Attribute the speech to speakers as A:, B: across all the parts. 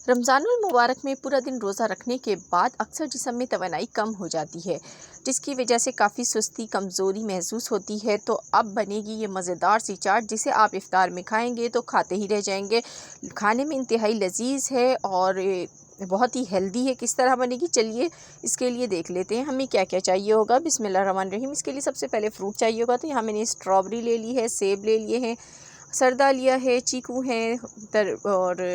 A: रमज़ानुल मुबारक में पूरा दिन रोज़ा रखने के बाद अक्सर जिस्म में तवानाई कम हो जाती है, जिसकी वजह से काफ़ी सुस्ती कमज़ोरी महसूस होती है। तो अब बनेगी ये मज़ेदार सी चाट, जिसे आप इफ्तार में खाएंगे तो खाते ही रह जाएंगे। खाने में इंतहाई लजीज़ है और बहुत ही हेल्दी है। किस तरह बनेगी, चलिए इसके लिए देख लेते हैं हमें क्या क्या चाहिए होगा। बिस्मिल्लाहिर्रहमानिर्रहीम। इसके लिए सबसे पहले फ़्रूट चाहिए होगा। तो यहाँ मैंने स्ट्रॉबेरी ले ली है, सेब ले लिए हैं, सरदा लिया है, चीकू हैं और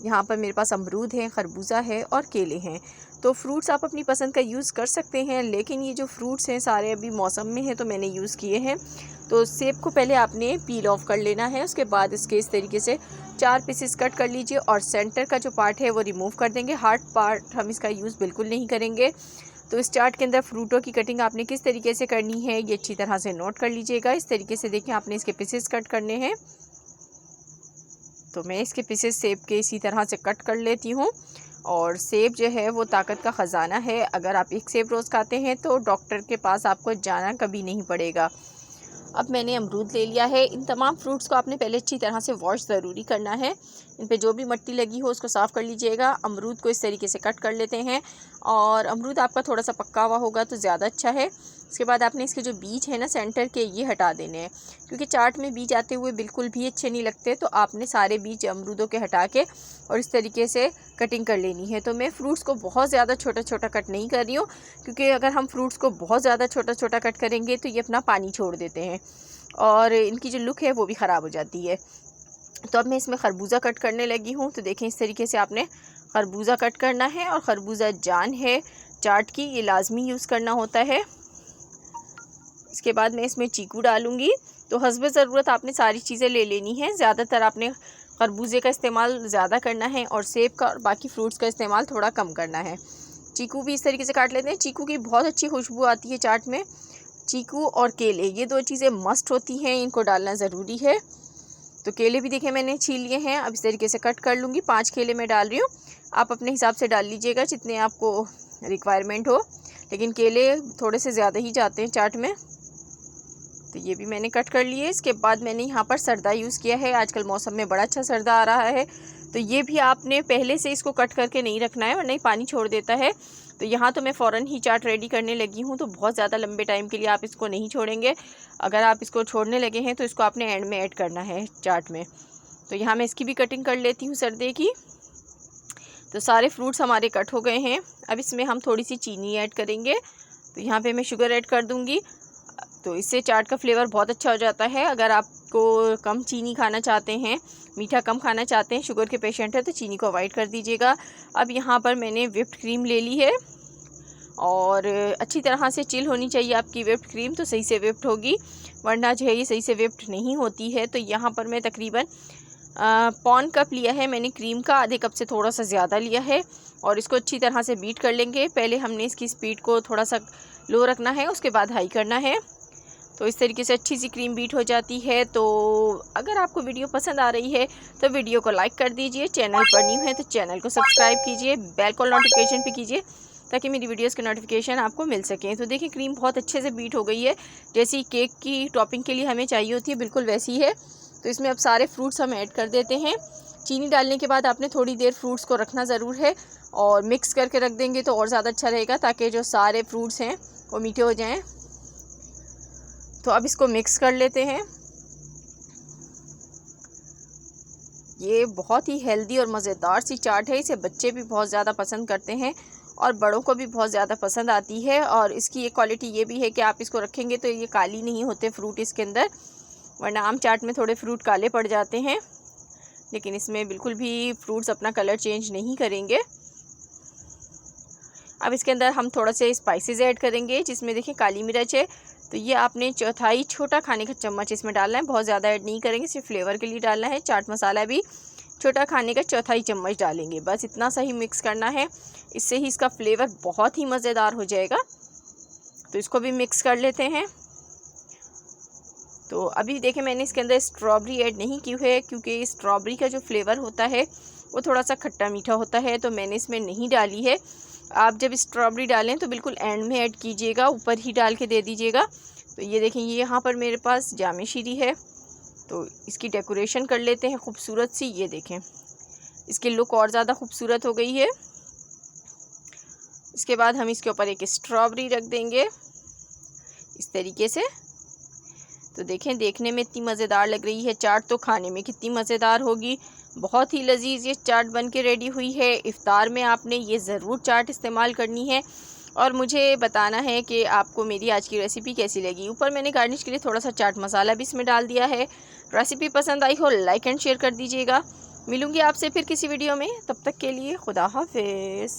A: यहाँ पर मेरे पास अमरूद हैं, खरबूजा है और केले हैं। तो फ्रूट्स आप अपनी पसंद का यूज़ कर सकते हैं, लेकिन ये जो फ्रूट्स हैं सारे अभी मौसम में हैं तो मैंने यूज़ किए हैं। तो सेब को पहले आपने पील ऑफ कर लेना है, उसके बाद इसके इस तरीके से 4 पीसेस कट कर लीजिए और सेंटर का जो पार्ट है वो रिमूव कर देंगे। हार्ड पार्ट हम इसका यूज़ बिल्कुल नहीं करेंगे। तो इस चार्ट के अंदर फ्रूटों की कटिंग आपने किस तरीके से करनी है ये अच्छी तरह से नोट कर लीजिएगा। इस तरीके से देखें, आपने इसके पीसेस कट करने हैं। तो मैं इसके पीसेस सेब के इसी तरह से कट कर लेती हूँ। और सेब जो है वो ताकत का ख़जाना है। अगर आप एक सेब रोज़ खाते हैं तो डॉक्टर के पास आपको जाना कभी नहीं पड़ेगा। अब मैंने अमरूद ले लिया है। इन तमाम फ्रूट्स को आपने पहले अच्छी तरह से वॉश ज़रूरी करना है। इन पे जो भी मिट्टी लगी हो उसको साफ़ कर लीजिएगा। अमरूद को इस तरीके से कट कर लेते हैं और अमरूद आपका थोड़ा सा पक्का हुआ होगा तो ज़्यादा अच्छा है। इसके बाद आपने इसके जो बीज हैं ना सेंटर के, ये हटा देने हैं, क्योंकि चाट में बीज आते हुए बिल्कुल भी अच्छे नहीं लगते। तो आपने सारे बीज अमरूदों के हटा के और इस तरीके से कटिंग कर लेनी है। तो मैं फ्रूट्स को बहुत ज़्यादा छोटा छोटा कट नहीं कर रही हूँ, क्योंकि अगर हम फ्रूट्स को बहुत ज़्यादा छोटा छोटा कट करेंगे तो ये अपना पानी छोड़ देते हैं और इनकी जो लुक है वो भी ख़राब हो जाती है। तो अब मैं इसमें खरबूजा कट करने लगी हूँ। तो देखें, इस तरीके से आपने खरबूजा कट करना है और खरबूजा जान है चाट की, ये लाजमी यूज़ करना होता है। इसके बाद मैं इसमें चीकू डालूँगी। तो हस्ब ज़रूरत आपने सारी चीज़ें ले लेनी है। ज़्यादातर आपने खरबूजे का इस्तेमाल ज़्यादा करना है और सेब का और बाकी फ्रूट्स का इस्तेमाल थोड़ा कम करना है। चीकू भी इस तरीके से काट लेते हैं। चीकू की बहुत अच्छी खुशबू आती है चाट में। चीकू और केले, ये 2 चीज़ें मस्ट होती हैं, इनको डालना ज़रूरी है। तो केले भी देखें मैंने छील लिए हैं। अब इस तरीके से कट कर लूँगी। 5 केले मैं डाल रही हूँ, आप अपने हिसाब से डाल लीजिएगा जितने आपको रिक्वायरमेंट हो, लेकिन केले थोड़े से ज़्यादा ही जाते हैं चाट में। तो ये भी मैंने कट कर लिए। इसके बाद मैंने यहाँ पर सरदा यूज़ किया है। आजकल मौसम में बड़ा अच्छा सरदा आ रहा है, तो ये भी आपने पहले से इसको कट करके नहीं रखना है वरना ही पानी छोड़ देता है। तो यहाँ तो मैं फ़ौरन ही चाट रेडी करने लगी हूँ, तो बहुत ज़्यादा लंबे टाइम के लिए आप इसको नहीं छोड़ेंगे। अगर आप इसको छोड़ने लगे हैं तो इसको आपने एंड में ऐड करना है चाट में। तो यहाँ मैं इसकी भी कटिंग कर लेती हूँ सरदे की। तो सारे फ्रूट्स हमारे कट हो गए हैं। अब इसमें हम थोड़ी सी चीनी ऐड करेंगे। तो यहाँ पे मैं शुगर ऐड कर दूँगी, तो इससे चाट का फ्लेवर बहुत अच्छा हो जाता है। अगर आपको कम चीनी खाना चाहते हैं, मीठा कम खाना चाहते हैं, शुगर के पेशेंट है, तो चीनी को अवॉइड कर दीजिएगा। अब यहाँ पर मैंने व्हिप्ड क्रीम ले ली है और अच्छी तरह से चिल होनी चाहिए आपकी व्हिप्ड क्रीम, तो सही से व्हिप्ड होगी, वरना जो है ये सही से व्हिप्ड नहीं होती है। तो यहाँ पर मैं तकरीबन पौन कप लिया है मैंने क्रीम का, आधे कप से थोड़ा सा ज़्यादा लिया है और इसको अच्छी तरह से बीट कर लेंगे। पहले हमने इसकी स्पीड को थोड़ा सा लो रखना है, उसके बाद हाई करना है। तो इस तरीके से अच्छी सी क्रीम बीट हो जाती है। तो अगर आपको वीडियो पसंद आ रही है तो वीडियो को लाइक कर दीजिए, चैनल पर न्यू है तो चैनल को सब्सक्राइब कीजिए, बेल को नोटिफिकेशन पे कीजिए ताकि मेरी वीडियोस के नोटिफिकेशन आपको मिल सकें। तो देखिए क्रीम बहुत अच्छे से बीट हो गई है, जैसी केक की टॉपिंग के लिए हमें चाहिए होती है बिल्कुल वैसी है। तो इसमें अब सारे फ्रूट्स हम ऐड कर देते हैं। चीनी डालने के बाद आपने थोड़ी देर फ्रूट्स को रखना ज़रूर है और मिक्स करके रख देंगे तो और ज़्यादा अच्छा रहेगा, ताकि जो सारे फ्रूट्स हैं वो मीठे हो जाएँ। तो अब इसको मिक्स कर लेते हैं। ये बहुत ही हेल्दी और मज़ेदार सी चाट है, इसे बच्चे भी बहुत ज़्यादा पसंद करते हैं और बड़ों को भी बहुत ज़्यादा पसंद आती है। और इसकी एक क्वालिटी ये भी है कि आप इसको रखेंगे तो ये काली नहीं होते फ्रूट इसके अंदर, वरना आम चाट में थोड़े फ्रूट काले पड़ जाते हैं, लेकिन इसमें बिल्कुल भी फ्रूट्स अपना कलर चेंज नहीं करेंगे। अब इसके अंदर हम थोड़ा से स्पाइसेस ऐड करेंगे, जिसमें देखिए काली मिर्च है, तो ये आपने चौथाई छोटा खाने का चम्मच इसमें डालना है, बहुत ज़्यादा ऐड नहीं करेंगे, सिर्फ फ्लेवर के लिए डालना है। चाट मसाला भी छोटा खाने का चौथाई चम्मच डालेंगे, बस इतना सा ही मिक्स करना है, इससे ही इसका फ्लेवर बहुत ही मज़ेदार हो जाएगा। तो इसको भी मिक्स कर लेते हैं। तो अभी देखें मैंने इसके अंदर स्ट्रॉबेरी ऐड नहीं की है, क्योंकि स्ट्रॉबेरी का जो फ्लेवर होता है वो थोड़ा सा खट्टा मीठा होता है, तो मैंने इसमें नहीं डाली है। आप जब स्ट्रॉबेरी डालें तो बिल्कुल एंड में ऐड कीजिएगा, ऊपर ही डाल के दे दीजिएगा। तो ये देखें, ये यहाँ पर मेरे पास जामे शीरी है, तो इसकी डेकोरेशन कर लेते हैं खूबसूरत सी। ये देखें, इसकी लुक और ज़्यादा खूबसूरत हो गई है। इसके बाद हम इसके ऊपर एक स्ट्रॉबेरी रख देंगे इस तरीके से। तो देखें, देखने में इतनी मज़ेदार लग रही है चाट, तो खाने में कितनी मज़ेदार होगी। बहुत ही लजीज ये चाट बन के रेडी हुई है। इफ्तार में आपने ये ज़रूर चाट इस्तेमाल करनी है और मुझे बताना है कि आपको मेरी आज की रेसिपी कैसी लगी। ऊपर मैंने गार्निश के लिए थोड़ा सा चाट मसाला भी इसमें डाल दिया है। रेसिपी पसंद आई हो लाइक एंड शेयर कर दीजिएगा। मिलूँगी आपसे फिर किसी वीडियो में, तब तक के लिए खुदा हाफिज़।